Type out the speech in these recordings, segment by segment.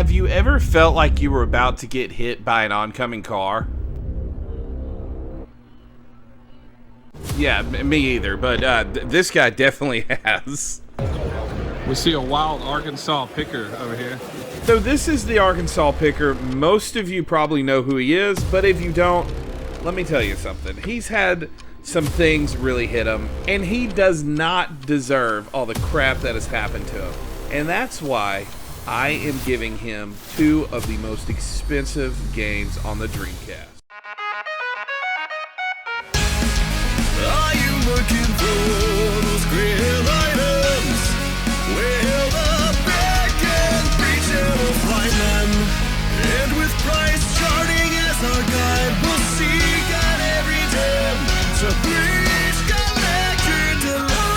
Have you ever felt like you were about to get hit by an oncoming car? Yeah, me either, but this guy definitely has. We see a wild Arkansas picker over here. So this is the Arkansas picker. Most of you probably know who he is, but if you don't, let me tell you something. He's had some things really hit him, and he does not deserve all the crap that has happened to him. And that's why I am giving him 2 of the most expensive games on the Dreamcast. Are you looking for those grail items? Well, the back and reach and we'll find them. And with price charting as our guide, we'll seek out every gem to reach galactic delight.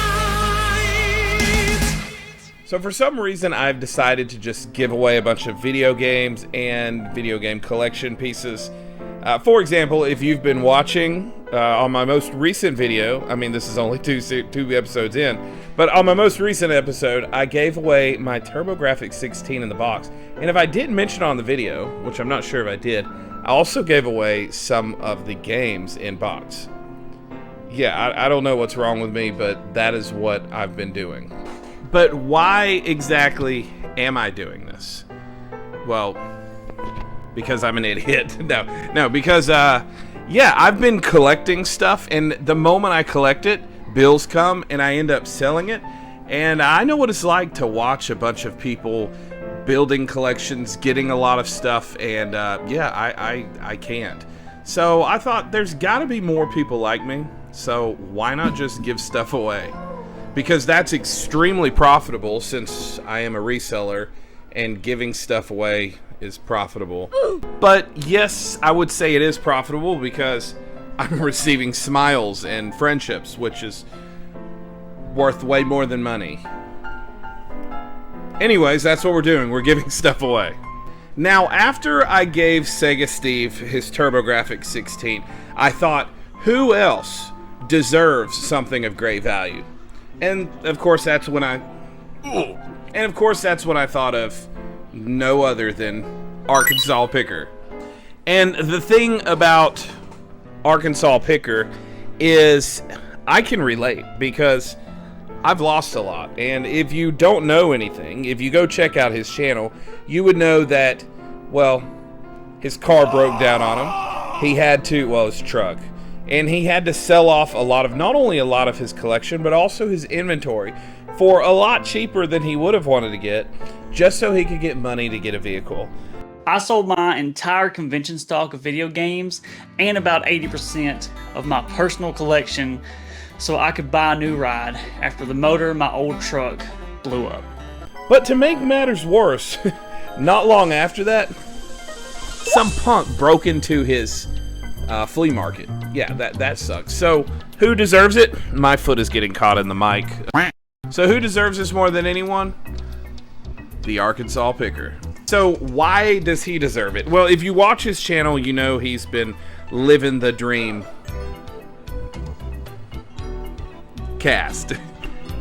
So for some reason, I've decided to just give away a bunch of video games and video game collection pieces. For example, if you've been watching on my most recent video, I mean, this is only two episodes in, but on my most recent episode, I gave away my TurboGrafx 16 in the box. And if I didn't mention it on the video, which I'm not sure if I did, I also gave away some of the games in box. Yeah, I don't know what's wrong with me, but that is what I've been doing. But why exactly am I doing this? Well, because I'm an idiot. No, because, yeah, I've been collecting stuff, and the moment I collect it, bills come, and I end up selling it. And I know what it's like to watch a bunch of people building collections, getting a lot of stuff, and, yeah, I can't. So I thought there's got to be more people like me, so why not just give stuff away? Because that's extremely profitable, since I am a reseller, and giving stuff away is profitable. But yes, I would say it is profitable because I'm receiving smiles and friendships, which is worth way more than money. Anyways, that's what we're doing. We're giving stuff away. Now, after I gave Sega Steve his TurboGrafx 16, I thought, who else deserves something of great value? And of course, that's when I thought of no other than Arkansas Picker. And the thing about Arkansas Picker is I can relate because I've lost a lot. And if you don't know anything, if you go check out his channel, you would know that, well, his car broke down on him. He had to, well, his truck. And he had to sell off a lot of, not only a lot of his collection, but also his inventory for a lot cheaper than he would have wanted to get, just so he could get money to get a vehicle. I sold my entire convention stock of video games and about 80% of my personal collection so I could buy a new ride after the motor of my old truck blew up. But to make matters worse, not long after that, some punk broke into his flea market. Yeah, that sucks. So, who deserves it? My foot is getting caught in the mic. So who deserves this more than anyone? The Arkansas Picker. So why does he deserve it? Well, if you watch his channel, you know he's been living the dream cast.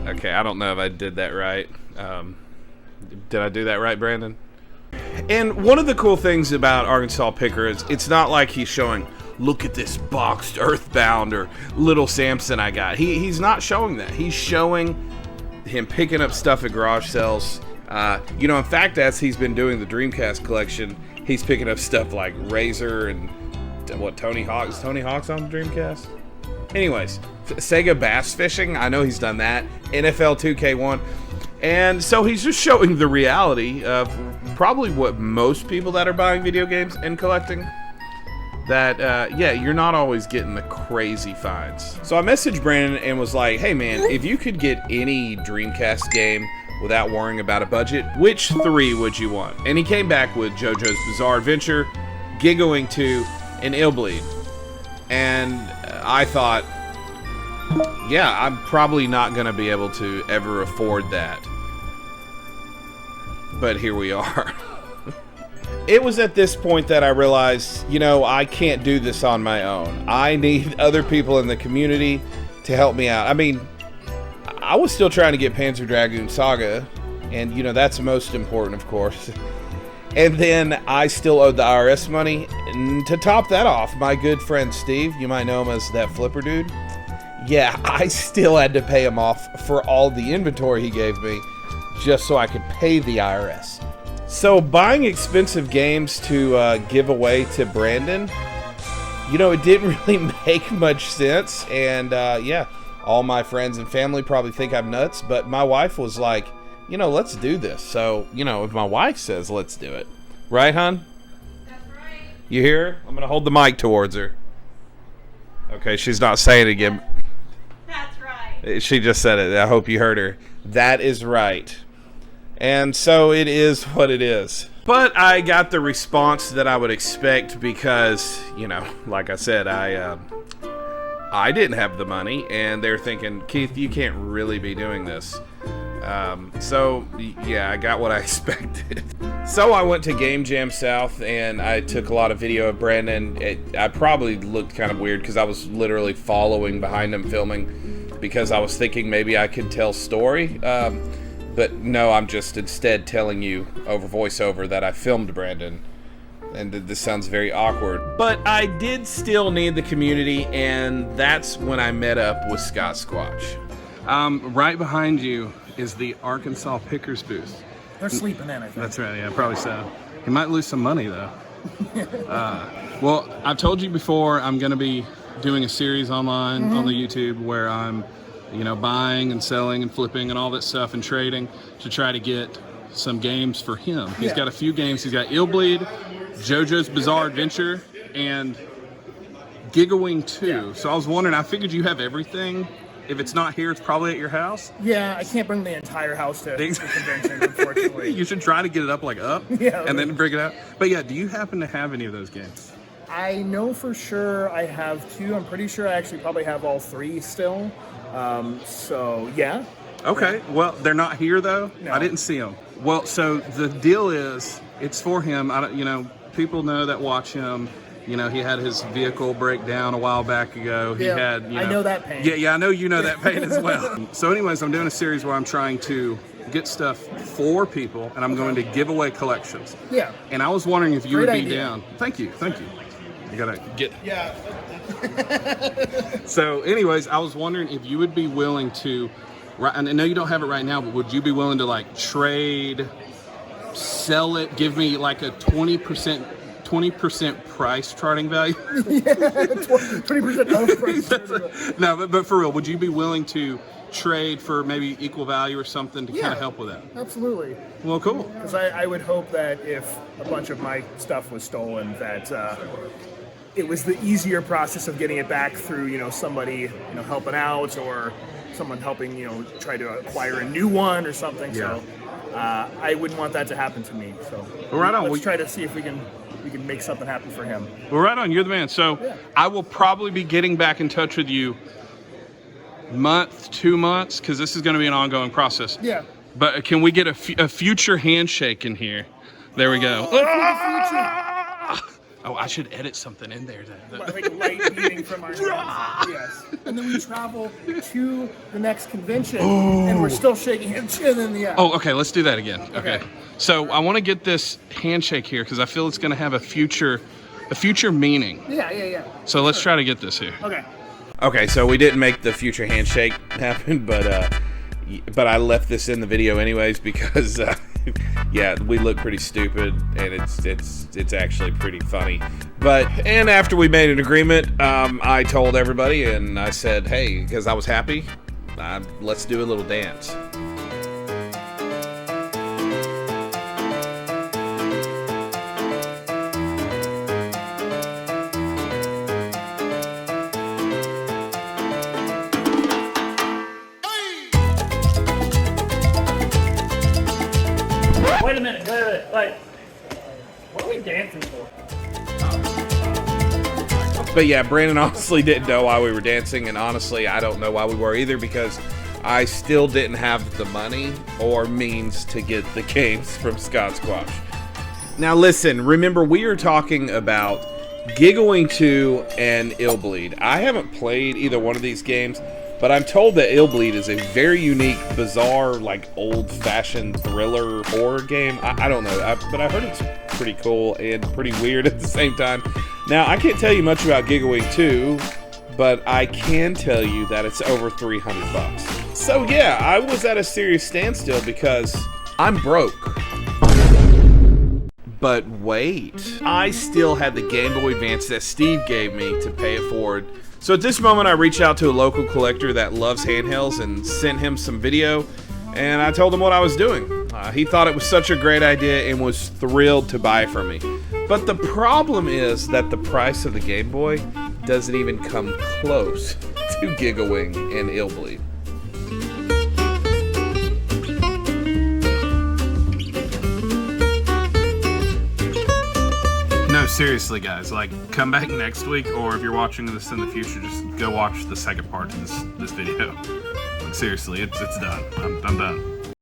Okay, I don't know if I did that right. Did I do that right, Brandon? And one of the cool things about Arkansas Picker is it's not like he's showing, look at this boxed Earthbound or Little Samson I got. He's not showing that. He's showing him picking up stuff at garage sales. You know, in fact, as he's been doing the Dreamcast collection, he's picking up stuff like Razor and what, Tony Hawk. Is Tony Hawk's on the Dreamcast? Anyways, Sega Bass Fishing, I know he's done that. NFL 2K1. And so he's just showing the reality of probably what most people that are buying video games and collecting, that, yeah, you're not always getting the crazy finds. So I messaged Brandon and was like, hey man, if you could get any Dreamcast game without worrying about a budget, which 3 would you want? And he came back with JoJo's Bizarre Adventure, Gigawing 2, and Illbleed. And I thought, yeah, I'm probably not going to be able to ever afford that. But here we are. It was at this point that I realized, you know, I can't do this on my own. I need other people in the community to help me out. I mean, I was still trying to get Panzer Dragoon Saga, and, you know, that's most important, of course. And then I still owed the IRS money. And to top that off, my good friend Steve, you might know him as that flipper dude. Yeah, I still had to pay him off for all the inventory he gave me just so I could pay the IRS. So buying expensive games to give away to Brandon, you know, it didn't really make much sense. And yeah, all my friends and family probably think I'm nuts, but my wife was like, you know, let's do this. So, you know, if my wife says let's do it. Right, hon? That's right. You hear her? I'm going to hold the mic towards her. Okay, she's not saying it again. That's right. She just said it. I hope you heard her. That is right. And so it is what it is. But I got the response that I would expect because, you know, like I said, I didn't have the money, and they're thinking, Keith, you can't really be doing this. So, yeah, I got what I expected. So I went to Game Jam South, and I took a lot of video of Brandon. I probably looked kind of weird because I was literally following behind him filming because I was thinking maybe I could tell story. But no, I'm just instead telling you over voiceover that I filmed Brandon. And this sounds very awkward. But I did still need the community, and that's when I met up with Scott Squatch. Right behind you is the Arkansas Pickers booth. They're sleeping in, I think. That's right, yeah, probably so. He might lose some money, though. Well, I've told you before, I'm going to be doing a series online on the YouTube where I'm, you know, buying and selling and flipping and all that stuff and trading to try to get some games for him. He's got a few games. He's got Illbleed, JoJo's Bizarre Adventure, and Gigawing 2. Yeah. So I was wondering, I figured you have everything. If it's not here, it's probably at your house. Yeah, I can't bring the entire house to the convention, unfortunately. You should try to get it up and then bring it out. But yeah, do you happen to have any of those games? I know for sure I have 2. I'm pretty sure I actually probably have all 3 still. So yeah. Okay, well, they're not here though. No. I didn't see them. Well, so the deal is, it's for him. You know, people know that watch him. You know, he had his vehicle break down a while back ago. He had, you know, I know that pain. Yeah, I know you know that pain as well. So anyways, I'm doing a series where I'm trying to get stuff for people, and I'm going to give away collections. Yeah. And I was wondering if you would be idea. down. Thank you. You gotta get... Yeah. So anyways, I was wondering if you would be willing to, and I know you don't have it right now, but would you be willing to like trade, sell it, give me like a 20% price charting value? Yeah, 20% off price. No, but for real, would you be willing to trade for maybe equal value or something to kind of help with that? Absolutely. Well, cool. Because I would hope that if a bunch of my stuff was stolen, that it was the easier process of getting it back through, you know, somebody, you know, helping out or someone helping, you know, try to acquire a new one or something. Yeah. So I wouldn't want that to happen to me. So well, right on. Let's try to see if we can make something happen for him. Well, right on. You're the man. So I will probably be getting back in touch with you month, 2 months, because this is going to be an ongoing process. Yeah. But can we get a future handshake in here? There we go. Oh, I should edit something in there. Like light beating from our hands. Yes. And then we travel to the next convention, and we're still shaking hands. And then Oh, okay. Let's do that again. Okay. So I want to get this handshake here because I feel it's going to have a future meaning. Yeah. So let's try to get this here. Okay, so we didn't make the future handshake happen, but I left this in the video anyways because yeah, we look pretty stupid and it's actually pretty funny. And after we made an agreement, I told everybody and I said, hey, because I was happy, let's do a little dance. Wait a minute, wait. What are we dancing for? But yeah, Brandon honestly didn't know why we were dancing, and honestly, I don't know why we were either because I still didn't have the money or means to get the games from Scott Squatch. Now listen, remember we are talking about Gigawing 2 and Illbleed. I haven't played either one of these games, but But I'm told that Illbleed is a very unique, bizarre, like old-fashioned thriller horror game. I don't know, but I heard it's pretty cool and pretty weird at the same time. Now, I can't tell you much about Gigawing 2, but I can tell you that it's over $300. So yeah, I was at a serious standstill because I'm broke. But wait, I still had the Game Boy Advance that Steve gave me to pay it forward. So at this moment, I reached out to a local collector that loves handhelds and sent him some video, and I told him what I was doing. He thought it was such a great idea and was thrilled to buy it from me. But the problem is that the price of the Game Boy doesn't even come close to Gigawing and Illbleed. No, seriously, guys. Like, come back next week, or if you're watching this in the future, just go watch the second part of this video. Like, seriously, it's done. I'm done.